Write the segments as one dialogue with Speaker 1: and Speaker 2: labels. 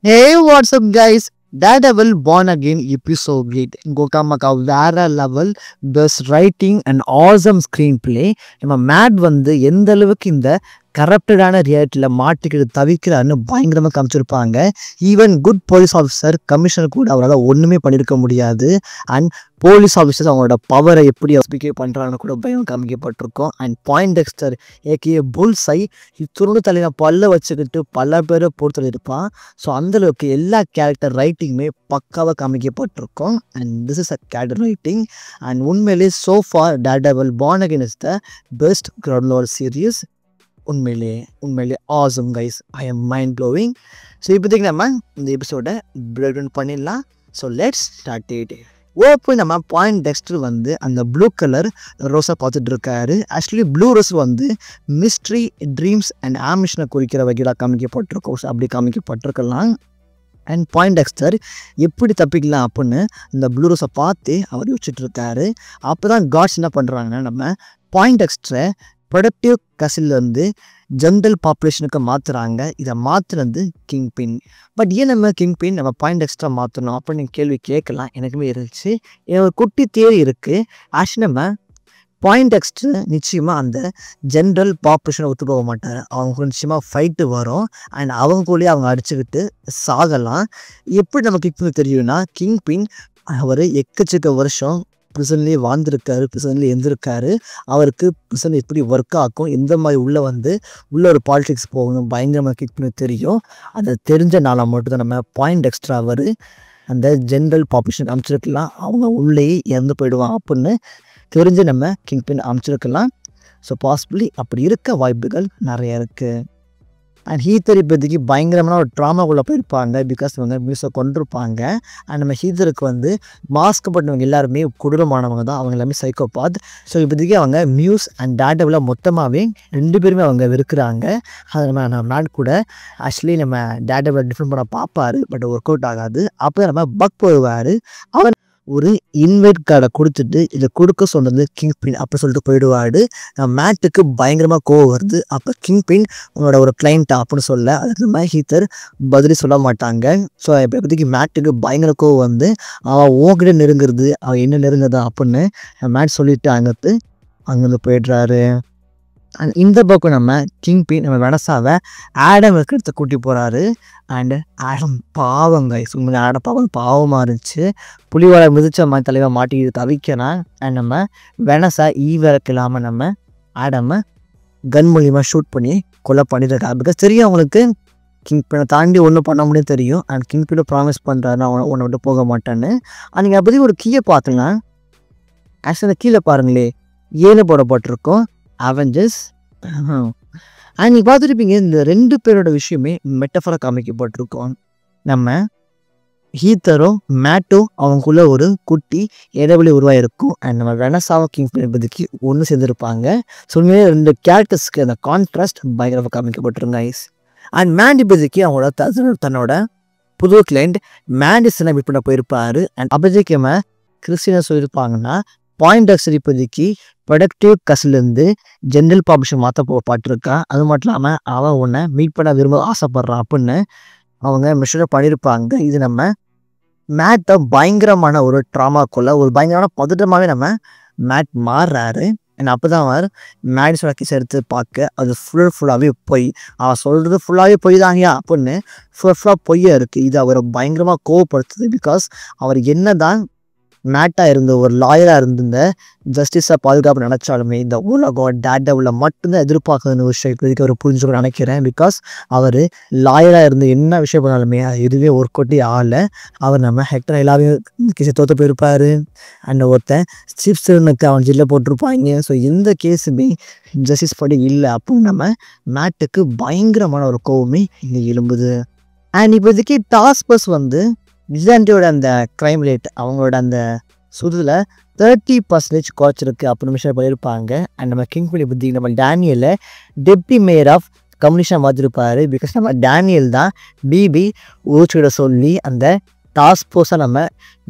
Speaker 1: Hey, what's up, guys? Daredevil Born Again episode 8. Gokamaka வேற level best writing and awesome screen play. நம்ம mat வந்து எந்த அளவுக்கு இந்த கரப்டடான ரியாலிட்டியில் மாட்டிக்கிட்டு தவிக்கிறாருன்னு பயங்கரமாக காமிச்சிருப்பாங்க. Even good police officer commissioner கூட அவரால் ஒன்றுமே பண்ணியிருக்க முடியாது. அண்ட் போலீஸ் ஆஃபீஸர்ஸ் அவங்களோட பவரை எப்படி ஸ்பீக்கே பண்ணுறாங்கன்னு கூட பயம் காமிக்கப்பட்டிருக்கோம். அண்ட் பாயிண்ட் டெக்ஸ்டர் ஏகே புல்ஸை துருண்டு தலையில பல்ல வச்சுக்கிட்டு பல பேரை பொறுத்து இருப்பான். ஸோ அந்தளவுக்கு எல்லா கேரக்டர் ரைட்டிங்குமே பக்காவாக காமிக்கப்பட்டிருக்கும். And this is a character writing. And உண்மையிலே so far Daredevil Born Again is the best ground series. உண்மையிலே awesome guys. I am mind blowing. So இப்போதைக்கு நம்ம இந்த எபிசோடை பிரேக் டவுன் பண்ணிடலாம். So let's start it. ஓப்போ நம்ம பாயிண்ட் டெக்ஸ்டர் வந்து அந்த ப்ளூ கலர் ரோஸை பார்த்துட்டு இருக்காரு. ஆக்சுவலி ப்ளூ ரோஸ் வந்து மிஸ்ட்ரி, ட்ரீம்ஸ் அண்ட் ஆம்பிஷனை குறிக்கிற வகையில் காமிக்கப்பட்டிருக்கோம். அப்படி காமிக்கப்பட்டிருக்கலாம். அண்ட் பாயிண்ட் டெக்ஸ்டர் எப்படி தப்பிக்கலாம் அப்படின்னு இந்த ப்ளூ ரோஸை பார்த்து அவர் யோசிச்சுட்டு இருக்காரு. அப்போ தான் காட்ஸ் என்ன பண்ணுறாங்கன்னா, நம்ம பாயிண்ட் டெக்ஸ்டரை ப்ரொடக்டிவ் கசிலேருந்து ஜென்ரல் பாப்புலேஷனுக்கு மாற்றுறாங்க. இதை மாற்றுறது கிங் பின். பட் ஏன் நம்ம கிங் பின் நம்ம பாயிண்ட் எக்ஸ்ட்ரா மாற்றணும் அப்படின்னு கேள்வி கேட்கலாம். எனக்குமே இருந்துச்சு. ஒரு குட்டி தேரி இருக்குது. ஆக்சுவலி நம்ம பாயிண்ட் எக்ஸ்ட்ரா நிச்சயமாக அந்த ஜென்ரல் பாப்புலேஷனை ஒத்து போக மாட்டார். அவங்க நிச்சயமாக ஃபைட்டு வரும். அண்ட் அவங்களுக்குள்ளேயே அவங்க அடிச்சுக்கிட்டு சாகலாம். எப்படி நம்ம கிங் பின் தெரியும்னா, கிங் பின் அவர் எக்கச்சக்க வருஷம் ப்ரிசன்லேயே வாழ்ந்துருக்காரு, ப்ரிசன்லேயே இருந்திருக்காரு. அவருக்கு ப்ரிசன் எப்படி ஒர்க் ஆகும், எந்த மாதிரி உள்ள ஒரு பாலிடிக்ஸ் போகணும் பயங்கரமாக கிக் பண்ணி தெரியும். அதை தெரிஞ்ச நாளாக மட்டும்தான் நம்ம பாயிண்ட் எக்ஸ்ட்ரா அவர் அந்த ஜென்ரல் பாப்புலேஷன் அமைச்சிருக்கலாம். அவங்க உள்ளேயே இறந்து போயிடுவான் அப்படின்னு தெரிஞ்சு நம்ம கிங் பின் அமைச்சிருக்கலாம். ஸோ பாசிபிளி அப்படி இருக்க வாய்ப்புகள் நிறைய இருக்குது. அண்ட் ஹீத்தர் இப்போதைக்கு பயங்கரமான ஒரு ட்ராமாக்குள்ளே போயிருப்பாங்க. பிகாஸ் இவங்க மியூஸை கொண்டிருப்பாங்க. அண்ட் நம்ம ஹீத்தருக்கு வந்து மாஸ்க் பண்ணவங்க எல்லாருமே கொடூரமானவங்க தான். அவங்க எல்லாமே சைக்கோபாத். ஸோ இப்போதைக்கு அவங்க மியூஸ் அண்ட் டேர்டெவிலை மொத்தமாகவே 2 பேருமே அவங்க வெறுக்கிறாங்க. அது நம்ம நாட் கூட ஆக்சுவலி நம்ம டேர்டெவிலை டிஃபெண்ட் பண்ண பார்ப்பார். பட் ஒர்க் அவுட் ஆகாது. அப்போ நம்ம பக் போடுவார். அவர் ஒரு இன்வைட் கார்டை கொடுத்துட்டு இதை கொடுக்க சொன்னது கிங் பின் அப்படி சொல்லிட்டு போயிடுவார். மேட்டுக்கு பயங்கரமாக கோவம் வருது. அப்போ கிங் பின் உங்களோட ஒரு கிளைண்ட்டா அப்படின்னு சொல்ல அதுக்கு மாதிரி ஹீத்தர் பதிலே சொல்ல மாட்டாங்க. ஸோ இப்போதைக்கு மேட்டுக்கு பயங்கர கோவம் வந்து அவன் உங்ககிட்ட நெருங்குறது, அவன் என்ன நெருங்குதான் அப்படின்னு மேட் சொல்லிட்டு அங்கேருந்து போயிடுறாரு. அண்ட் இந்த பக்கம் நம்ம கிங் பின் நம்ம வெனஸாவை ஆடம் இருக்கிறத கூட்டி போகிறாரு. அண்டு ஆடம் பாவம் கைஸ். உண்மையிலே ஆடம் பாவமாக இருந்துச்சு. புலிவாலை மிதிச்ச மாதிரி தலைவாக மாட்டிக்கிட்டு தவிக்கிறான். அண்ட் நம்ம வெனஸா ஈவரக்கு இல்லாமல் நம்ம ஆடமை கன் மூலியமாக ஷூட் பண்ணி கொலை பண்ணிடுறாரு. பிகாஸ் தெரியும் அவங்களுக்கு கிங் பின்னை தாண்டி ஒன்றும் பண்ண முடியும் தெரியும். அண்ட் கிங் பின்னை ப்ராமிஸ் பண்ணுறாரு நான் உன்னை விட்டு போக மாட்டேன்னு. அண்ட் நீங்கள் அப்போதைக்கு ஒரு கீயை பார்த்தீங்கன்னா ஆக்சுவலி கீழே பாருங்களே 7 போடப்பட்டிருக்கோம். அவெஞ்சர்ஸ். அண்ட் நீங்கள் பார்த்துருப்பீங்க இந்த 2 பேரோட விஷயமே மெட்டஃபராக காமிக்கப்பட்டிருக்கோம். நம்ம ஹீத்தரும் மேட்டும் அவங்களுக்குள்ள ஒரு குட்டி இடைவெளி உருவாயிருக்கும். அண்ட் நம்ம வெனஸாவும் கிங் பின் இப்போதைக்கு ஒன்று சேர்ந்துருப்பாங்க. ஸோ உண்மையிலே 2 கேரக்டர்ஸ்க்கு அந்த கான்ட்ராஸ்ட் பயங்கரமாக காமிக்கப்பட்டிருங்க ஐஸ். அண்ட் மேண்ட் இப்போதைக்கு அவங்களோட தன்னோட புது கிளைண்ட் மேண்டிசனை மீட் பண்ண போயிருப்பாரு. அண்ட் அப்போதைக்கு நம்ம கிறிஸ்டினை சொல்லியிருப்பாங்கன்னா, பாயிண்ட் டெக்ஸ்டர் இப்போதைக்கு ப்ரொடக்டிவ் கஸ்லேருந்து ஜென்ரல் பாப்புலேஷன் மாற்ற பாட்டிருக்கான். அது மட்டும் இல்லாமல் அவன் உன்னை மீட் பண்ண விரும்ப ஆசைப்பட்றான் அப்படின்னு அவங்க மெஷர் பண்ணியிருப்பாங்க. இது நம்ம மேட்டை பயங்கரமான ஒரு ட்ராமாக்குள்ள ஒரு பயங்கரமான பதட்டமாகவே நம்ம மேட் மாறுறாரு. அண்ட் அப்போ தான் அவர் மேடிஸோட கேஸ் எடுத்து பார்க்க அது ஃபுல்லாகவே பொய். அவன் சொல்கிறது ஃபுல்லாகவே பொய் தாங்கயா அப்படின்னு ஃபுல்லாக பொய்யா இருக்குது. இது அவரை பயங்கரமாக கோவப்படுத்துது. பிகாஸ் அவர் என்ன தான் மேட்டாக இருந்த ஒரு லாயராக இருந்த ஜஸ்டிஸாக பாதுகாப்பு நினச்சாலுமே இந்த உலகம் டேர்டெவிலை மட்டும்தான் எதிர்பார்க்குற விஷயம் இப்போதைக்கு அவர் புரிஞ்சுக்க நினைக்கிறேன். பிகாஸ் அவர் லாயராக இருந்து என்ன விஷயம் பண்ணாலுமே அது எதுவே ஒர்க் அவுட்டே ஆகலை. அவர் நம்ம ஹெக்டர் எல்லாரையும் கேஸை தோற்று போயிருப்பார். அண்ட் ஒருத்தன் சிப்ஸ்னுக்கு அவன் ஜெல்ல போட்டிருப்பாங்க. ஸோ எந்த கேஸுமே ஜஸ்டிஸ் படி இல்லை அப்படின்னு நம்ம மேட்டுக்கு பயங்கரமான ஒரு கோவமே இங்கே எழும்புது. அண்ட் இப்போதைக்கு டாஸ்பஸ் வந்து விஜிலாண்டியோட அந்த க்ரைம் ரேட் அவங்களோட அந்த சுதில் 30% குறைச்சிருக்கு அப்படின்னு விஷயம் பண்ணியிருப்பாங்க. அண்ட் நம்ம கிங் பின் பற்றி நம்ம டேனியலை டெப்டி மேயர் ஆஃப் கம்யூனிஷன் மாற்றிருப்பார். பிகாஸ் நம்ம டேனியல் தான் பிபி ஊச்சிட சொல்லி அந்த டாஸ்க் ஃபோர்ஸாக நம்ம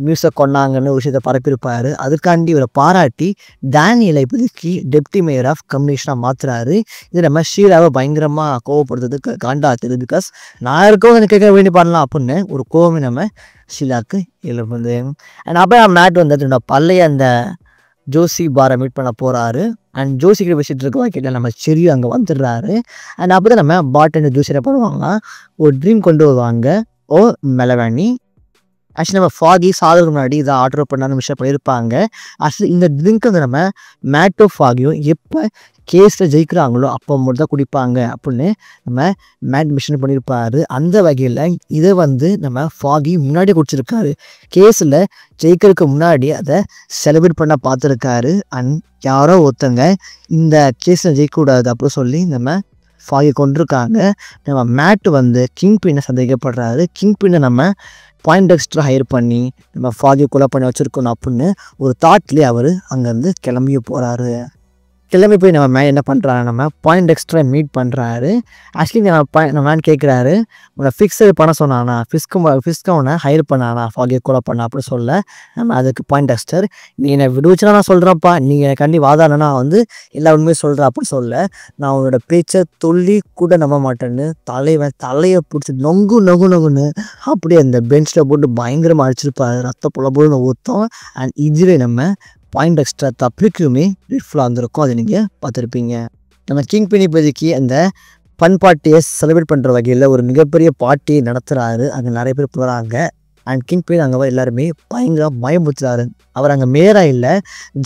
Speaker 1: நியூஸை கொண்டாங்கன்னு ஒரு விஷயத்தை பரப்பியிருப்பார். அதுக்காண்டி இவரை பாராட்டி டேனியலை இப்போதைக்கு டெப்டி மேயர் ஆஃப் கம்யூனிகேஷனாக மாற்றுறாரு. இது நம்ம ஷீலாவை பயங்கரமாக கோவப்படுறதுக்கு காண்டாத்துது. பிகாஸ் நான் இருக்கவும் எனக்கு கேட்க வேண்டி பண்ணலாம் அப்படின்னு ஒரு கோவமே நம்ம ஷீலாவுக்கு எழுப்புது. அண்ட் அப்போ மேட் வந்து என்னோட பழைய அந்த ஜோசி பாரை மீட் பண்ண போகிறாரு. அண்ட் ஜோசிக்கிட்ட பேசிகிட்டு இருக்கவா கேட்டால் நம்ம செரியும் அங்கே வந்துடுறாரு. அண்ட் அப்போ தான் நம்ம பாட்டை ஜோசி என்ன பண்ணுவாங்கன்னா ஒரு ட்ரீம் கொண்டு வருவாங்க. ஓ மெலவானி ஆக்சுவலி நம்ம ஃபாகி சாதத்துக்கு முன்னாடி இதை ஆர்டர் பண்ணான்னு விஷயம் பண்ணியிருப்பாங்க. ஆக்சுவலி இந்த ட்ரிங்க் வந்து நம்ம மேட்டோ ஃபாகியும் எப்போ கேஸில் ஜெயிக்கிறாங்களோ அப்போ மட்டும் தான் குடிப்பாங்க அப்படின்னு நம்ம மேட் மிஷன் பண்ணியிருப்பார். அந்த வகையில் இதை வந்து நம்ம ஃபாகி முன்னாடியே குடிச்சிருக்காரு. கேஸில் ஜெயிக்கிறதுக்கு முன்னாடி அதை செலிப்ரேட் பண்ண பார்த்துருக்காரு. அண்ட் யாரோ ஒருத்தங்க இந்த கேஸில் ஜெயிக்கக்கூடாது அப்படின்னு சொல்லி நம்ம ஃபாகி கொண்டிருக்காங்க. நம்ம மேட்டு வந்து கிங் பின்னை சந்தேகப்படுறாரு. கிங் பின்னை நம்ம பாயிண்ட் எக்ஸ்ட்ரா ஹையர் பண்ணி நம்ம ஃபாகி கொலை பண்ணி வச்சுருக்கணும் அப்படின்னு ஒரு தாட்லேயே அவர் அங்கேருந்து கிளம்பியும் போகிறாரு. கிளம்பி போய் நம்ம என்ன பண்ணுறாரு, நம்ம பாயிண்ட் எக்ஸ்ட்ரா மீட் பண்ணுறாரு. ஆக்சுவலி நம்ம மேன் கேட்குறாரு, உன்னை ஃபிக்ஸடு பண்ண சொன்னானா, ஃபிஸ்க்கு அவனை ஹையர் பண்ணானா ஃபாகியை கொலை பண்ணா அப்படின்னு சொல்ல நம்ம அதுக்கு பாயிண்ட் எக்ஸ்டர், நீ என்னை விடுவிச்சுனா நான் சொல்கிறேன்ப்பா, நீங்கள் கண்டி வாதாடனா வந்து எல்லா உண்மையும் சொல்கிறேன் அப்படின்னு சொல்ல நான் உன்னோட பேச்சை சொல்லி கூட நம்ப மாட்டேன்னு தலையை பிடிச்சி நொங்குன்னு அப்படியே அந்த பெஞ்சில் போட்டு பயங்கரமாக அடிச்சிருப்பாரு. ரத்த புலபுலன்னு ஊற்றும். அண்ட் இதுவே நம்ம பாயிண்ட் எக்ஸ்ட்ரா தப்பிக்குமே ரிஃப்லாக இருந்திருக்கும். அதை நீங்கள் பார்த்துருப்பீங்க. நம்ம கிங் பின் இப்போதைக்கு அந்த ஃபன் பார்ட்டியை செலிப்ரேட் பண்ணுற வகையில் ஒரு மிகப்பெரிய பார்ட்டியை நடத்துகிறாரு. அங்கே நிறைய பேர் போகிறாங்க. அண்ட் கிங் பின் அங்கே எல்லாருமே பயங்கர பயமுறுத்துறாரு. அவர் அங்கே மேயராக இல்லை,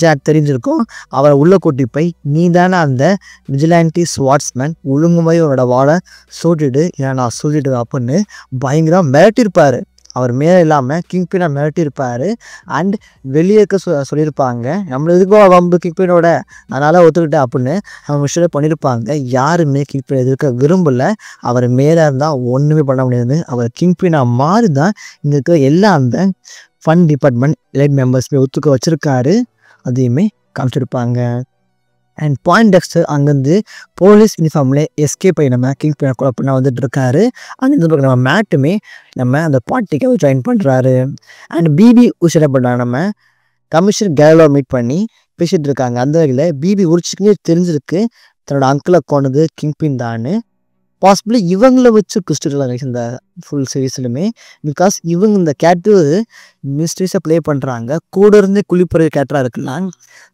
Speaker 1: ஜாக் தெரிஞ்சிருக்கும். அவரை உள்ளே கூட்டி போய் நீ தானே அந்த விஜிலாண்டி ஸ்வாட்ஸ்மேன், ஒழுங்குமாய் அவனோட வாழை சூட்டிட்டு ஏன்னா நான் சொல்லிட்டு அப்படின்னு பயங்கரம் மிரட்டியிருப்பார். அவர் மேலே இல்லாமல் கிங் பின்னா மிரட்டியிருப்பார். அண்ட் வெளியே இருக்க சொல்லியிருப்பாங்க, நம்மள எதுக்கோ வம்பு கிங் பின்னோட அதனால் ஒத்துக்கிட்டேன் அப்படின்னு அவங்க விஷயம் பண்ணியிருப்பாங்க. யாருமே கிங் பின் எதிர்க்க விரும்பலை. அவர் மேலே இருந்தால் ஒன்றுமே பண்ண முடியாது. அவர் கிங் பின்னா மாறி தான் இங்கே இருக்கிற எல்லா அந்த ஃபன் டிபார்ட்மெண்ட் எலைட் மெம்பர்ஸ்மே ஒத்துக்க வச்சுருக்காரு. அதையுமே காமிச்சிருப்பாங்க. அண்ட் பாயிண்ட் எக்ஸ்டர் அங்கேருந்து போலீஸ் யூனிஃபார்மில் எஸ்கேப் ஆகி நம்ம கிங் பின்னை கொலை பண்ண வந்துட்டு இருக்காரு. அங்கே நம்ம மேட்டுமே நம்ம அந்த பார்ட்டிக்கு ஜாயின் பண்ணுறாரு. அண்ட் பிபி உஷரை பண்ண நம்ம கமிஷனர் கேலோ மீட் பண்ணி பேசிகிட்டு இருக்காங்க. அந்த வகையில் பிபி உரிச்சுக்கே தெரிஞ்சிருக்கு தன்னோட அங்கிளை கொண்டது கிங் பின் தான். பாசிபிளி இவங்கள வச்சு குஸ்டிருக்காங்க இந்த ஃபுல் சீரீஸ்லுமே. பிகாஸ் இவங்க இந்த கேரக்டர் மிஸ்ட்ரீஸை ப்ளே பண்ணுறாங்க. கூட இருந்தே குளிப்புற கேரக்டராக இருக்கலாம்.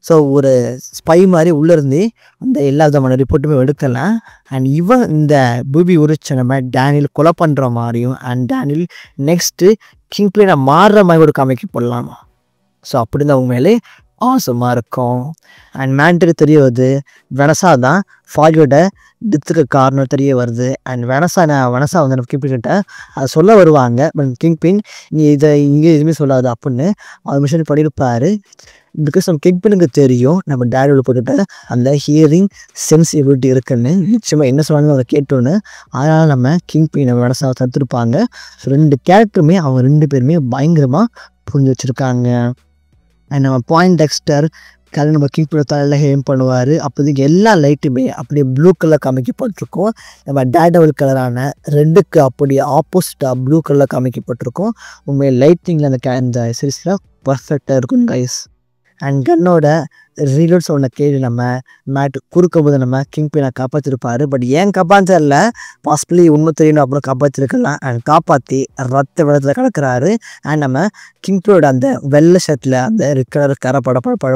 Speaker 1: ஸோ ஒரு ஸ்பை மாதிரி உள்ளேருந்தே அந்த எல்லா விதமான ரிப்போர்ட்டுமே எடுக்கலாம். அண்ட் இவன் இந்த பூபி உரிச்ச நம்ம டேனியல் கொலை பண்ணுற மாதிரியும் அண்ட் டேனியல் நெக்ஸ்ட்டு கிங் பிளேனை மாறுற மாதிரி ஒரு காமிக்க போடலாம். ஸோ அப்படி தான் உண்மையிலே ஆசமாக இருக்கும். அண்ட் மேன்ட்டுக்கு தெரிய வருது வெனசா தான் ஃபாகியோட டெத்துக்கு காரணம் தெரிய வருது. அண்ட் வெனசா வந்து நம்ம கிங் பின்கிட்ட அதை சொல்ல வருவாங்க. பட் கிங் பின் நீ இதை இங்கே எதுவுமே சொல்லாது அப்படின்னு அவர் மிஷன் பண்ணியிருப்பார். பிகாஸ் நம்ம கிங் பின்னுக்கு தெரியும் நம்ம டேடியோட போட்டுட்டு அந்த ஹியரிங் சென்சிபிலிட்டி இருக்குன்னு, நிச்சயமாக என்ன சொன்னாலும் அதை கேட்டோன்னு. அதனால் நம்ம கிங் பின் வெனசாவை தடுத்துருப்பாங்க. ஸோ ரெண்டு கேரக்டருமே அவங்க ரெண்டு பேருமே பயங்கரமாக புரிஞ்சு வச்சுருக்காங்க. அண்ட் நம்ம பாயிண்ட் எக்ஸ்டர் கலர் நம்ம கிங் பின் தலையில் ஹேம் பண்ணுவார். அப்போதைக்கு எல்லா லைட்டுமே அப்படியே ப்ளூ கலர் காமிக்கப்பட்டிருக்கும். நம்ம டேடபிள் கலரான ரெட்டுக்கு அப்படியே ஆப்போசிட்டாக ப்ளூ கலரில் காமிக்கப்பட்டிருக்கும். உண்மையை லைட்டிங்கில் அந்த சீரீஸில் பர்ஃபெக்டாக இருக்கும் கைஸ். அண்ட் கன்னோட ரீலோட் சொன்ன கேள்வி நம்ம மேட் குறுக்கும் போது நம்ம கிங் பின்னை காப்பாற்றிருப்பார். பட் ஏன் காப்பாற்றல, பாசிபிளி உண்மை தெரியணும் அப்புறம் காப்பாற்றிருக்கலாம். அண்ட் காப்பாற்றி ரத்த வெள்ளத்தில் கிடக்கிறாரு. அண்ட் நம்ம கிங் பினோட அந்த வெள்ளை ஷர்ட்டில் அந்த ரெட் கலர் கரை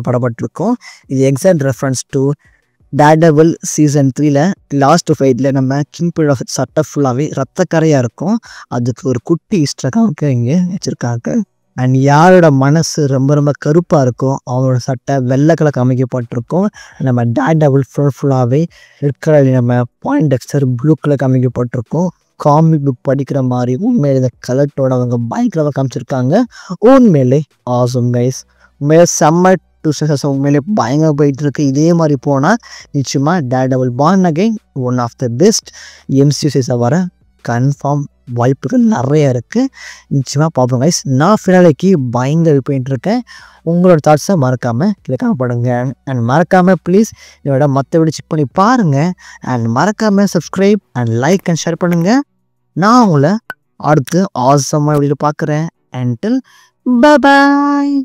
Speaker 1: படப்பட்டிருக்கும். இது exact reference to Daredevil season 3ல் லாஸ்ட் ஃபைட்டில் நம்ம கிங் பினோட சட்டை ஃபுல்லாகவே ரத்த கரையாக இருக்கும். அதுக்கு ஒரு குட்டி ஈஸ்டராக இங்கே வச்சுருக்காங்க. அண்ட் யாரோட மனசு ரொம்ப கருப்பாக இருக்கும் அவங்களோட சட்டை வெள்ளை கலர் காமிக்கப்பட்டிருக்கும். நம்ம டேடபிள் ஃபுல்லாகவே ரெட் கலர், நம்ம பாயிண்ட் எக்ஸ்டர் ப்ளூ கலர் காமிக்கப்பட்டிருக்கும். காமிக் புக் படிக்கிற மாதிரி உண்மையிலே இந்த கலர்ட்டோட அவங்க பயங்கரமாக காமிச்சிருக்காங்க. உண்மையிலே ஆசம் கைஸ். உண்மையிலே செம்ம டூசஸ் உண்மையிலே பயங்கர போயிட்டு இருக்கு. இதே மாதிரி போனால் நிச்சயமாக Daredevil born again one of the best MCU சீரிஸை வர கன்ஃபார்ம் வாய்ப்புகள் நிறைய இருக்குது. நிச்சயமாக பார்ப்போம் கைஸ். நான் ஃபினாலேக்கு பயங்கர போயிட்டுருக்கேன். உங்களோட தாட்ஸை மறக்காமல் கீழே காணப்படுங்க. அண்ட் மறக்காமல் ப்ளீஸ் இதோட மற்ற வீடியோ செக் பண்ணி பாருங்கள். அண்ட் மறக்காமல் subscribe and like and share பண்ணுங்கள். நான் உங்களை அடுத்து ஆசமாக வீடியோ பார்க்குறேன். until bye bye.